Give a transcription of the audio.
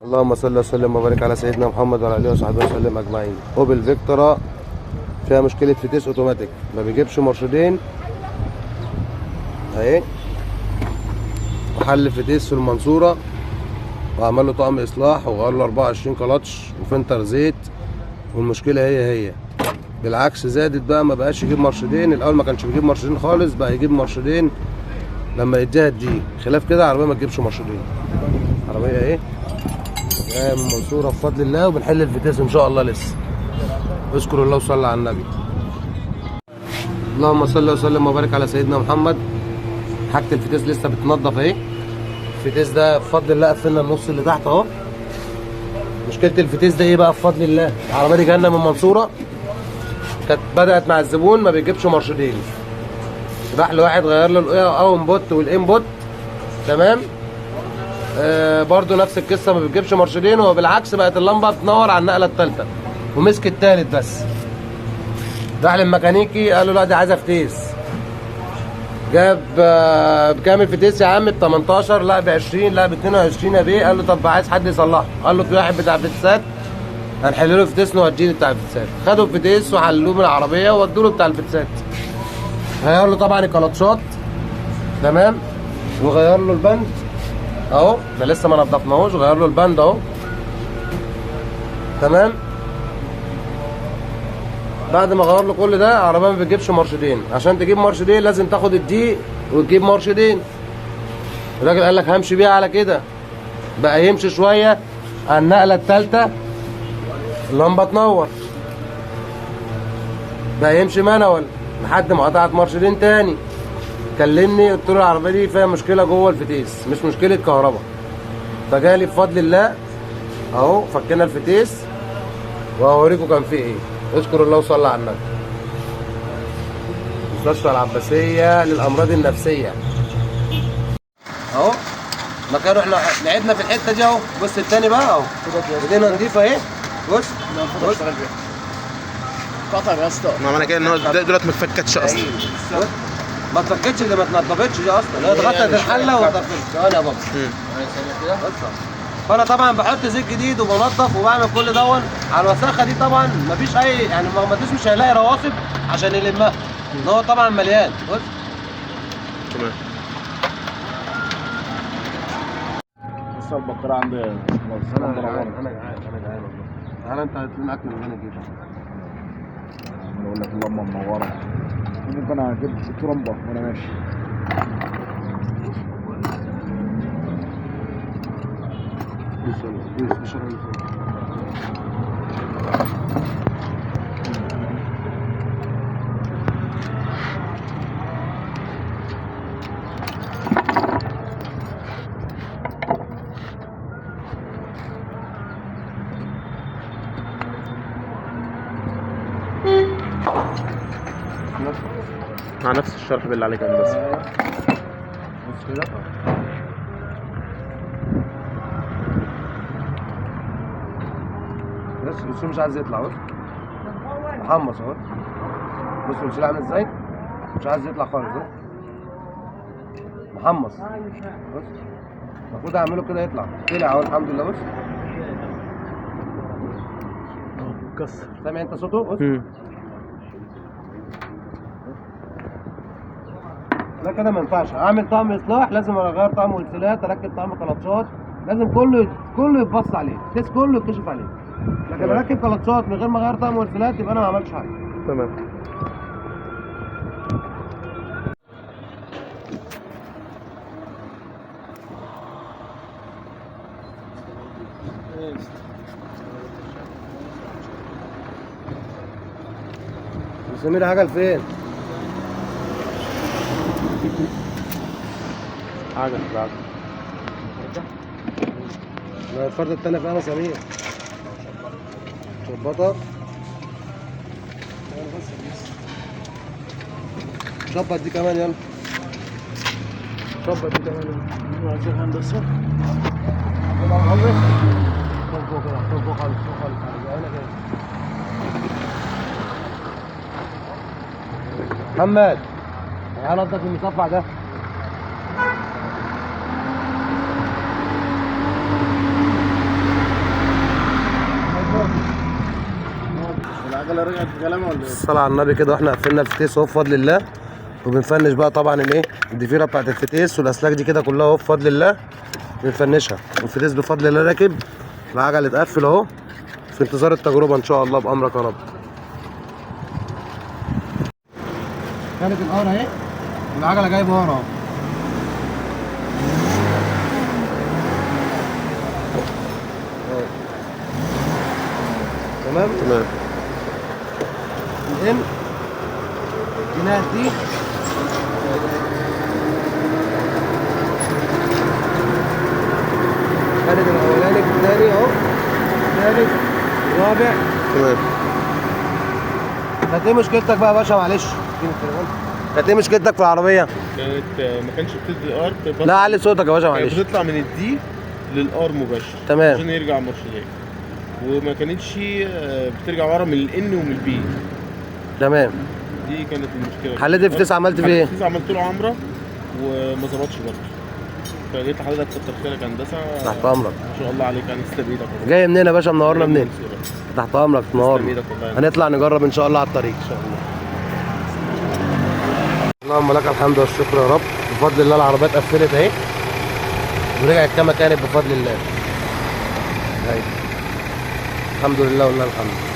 اللهم صل وسلم وبارك على سيدنا محمد وعلى اله وصحبه وسلم اجمعين. اوبل فيكتورا فيها مشكله فتيس اوتوماتيك، ما بيجيبش مرشدين اهي، وحل فتيس في المنصوره وعمل له طقم اصلاح وغير له 24 كلاتش وفلتر زيت، والمشكله هي بالعكس زادت بقى، ما بقاش يجيب مرشدين. الاول ما كانش بيجيب مرشدين خالص، بقى يجيب مرشدين لما يديها دي. خلاف كده العربيه ما تجيبش مرشدين. عربيه ايه جايه من المنصوره بفضل الله، وبنحل الفتيس ان شاء الله لسه. اذكر الله وصلى على النبي. اللهم صل وسلم وبارك على سيدنا محمد. حاجه الفتيس لسه بتنضف اهي. الفتيس ده بفضل الله قفلنا النص اللي تحت اهو. مشكله الفتيس ده ايه بقى؟ بفضل الله العربيه دي جايه من المنصوره، كانت بدات مع الزبون ما بيجيبش مرشدين، راح لواحد غير له الاون بوت والان بوت، تمام. برضو نفس القصه، ما بتجيبش مرشدين، وبالعكس بقت اللمبه بتنور على النقله الثالثه ومسك الثالث بس. راح للميكانيكي قال له لا دي عايزه فتيس. جاب بكام الفتيس يا عم؟ ب 18، لا ب 20، لا ب 22 يا بيه. قال له طب عايز حد يصلحه؟ قال له في واحد بتاع فتيسات هنحل له فتيس نوديه بتاع الفتيسات. خدوا الفتيس وحلوه من العربيه وودوا له بتاع الفتيسات. غير له طبعا الكلاتشات، تمام، وغير له البند اهو، ده لسه ما نضفناهوش. غير له البند اهو، تمام. بعد ما غير له كل ده، العربيه ما بتجيبش مرشدين. عشان تجيب مرشدين لازم تاخد الدي وتجيب مرشدين. الراجل قال لك همشي بيها على كده، بقى يمشي شويه على النقله الثالثه اللمبه تنور، بقى يمشي مانوال لحد ما قطعت مرشدين تاني. كلمني قلت له العربيه دي فيها مشكله جوه الفتيس، مش مشكله كهرباء. فجالي بفضل الله اهو، فكينا الفتيس وهوريكم كان فيه ايه. اذكر الله وصلى على النبي. مستشفى العباسيه للامراض النفسيه اهو. مكانه احنا لعبنا في الحته دي اهو. بص التاني بقى اهو، ايدينا نضيفه اهي. بص بص قطع يا اسطى. ما معنى كده ان هو دولت ما اتفكتش اصلا. ما اتفكتش، دي ما اتنضفتش دي اصلا، هي اتغطت الحله واتنضفت. ثواني يا بابا. فانا طبعا بحط زيت جديد وبنضف وبعمل كل دون على الوساخه دي. طبعا مفيش اي يعني المغناطيس مش هيلاقي رواسب عشان يلمها، ان هو طبعا مليان. بص تمام. لسه البقره عندي انا جعان والله. تعالى انت هات لنا اكل من هنا كده. انا بقول لك اللمبه منوره. ممكن اجيب ترمبه وانا ماشي. مع نفس الشرح بالله عليك يا هندسه. بص كده بس مش عايز يطلع. بص محمص اهو. بص الوسيله عامل ازاي، مش عايز يطلع خالص. بص محمص. بص المفروض اعمله كده يطلع، طلع اهو الحمد لله. بص كسر. سامع انت صوته؟ بص لا كده ما ينفعش. اعمل طقم اصلاح لازم اغير طقم وسيلات، اركب طقم كلاتشات، لازم كله يتبص عليه، الكيس كله يتكشف عليه. لكن اركب كلاتشات من غير ما اغير طقم وسيلات يبقى انا ما عملتش حاجه. تمام. سمير حاجه لفين؟ عجل بعد. لا الفرده التانيه فيها مسامير. شبطه. شبط دي كمان يلا. شبط دي كمان يلا. عايزين هندسه. فوق كده، فوق خالص، فوق خالص. هنا كده. محمد تعالى نضف المصفع ده. ولا رجعت في كلامها ولا ايه؟ الصلاة على النبي كده، واحنا قفلنا الفتيس اهو بفضل الله، وبنفنش بقى طبعا الايه الضفيره بتاعت الفتيس والاسلاك دي كده كلها اهو بفضل الله بنفنشها، والفتيس بفضل الله راكب، العجل اتقفل اهو، في انتظار التجربه ان شاء الله بامرك يا رب. كانت القاره اهي، العجله جايبه ورا اهو. تمام تمام. الان الجناح دي كانت الاولاني الثاني اهو، الثالث الرابع. تمام. كانت ايه مشكلتك بقى يا باشا؟ معلش اديني التليفون. كانت ايه مشكلتك في العربيه؟ كانت ما كانش بتدي الار، لا علي صوتك يا باشا معلش. كانت بتطلع من الدي للار مباشر تمام. عشان يرجع مارشليه، وما كانتش بترجع ورا من الان ومن البي. تمام. دي كانت المشكله. حليت الفتيس عملت فيه ايه؟ الفتيس عملت له عمره وما ظبطش برضه، فجيت لحضرتك كتر خيرك هندسه. تحت امرك. ما شاء الله عليك، يعني تسلم ايدك والله. جاي منين يا باشا؟ منورنا جاي من منين؟ المنصورة. تحت امرك تسلم تنورنا. ايدك والله. هنطلع نجرب ان شاء الله على الطريق ان شاء الله. اللهم لك الحمد والشكر يا رب، بفضل الله العربيات قفلت اهي ورجعت كما كانت بفضل الله. اهي الحمد لله ولله الحمد.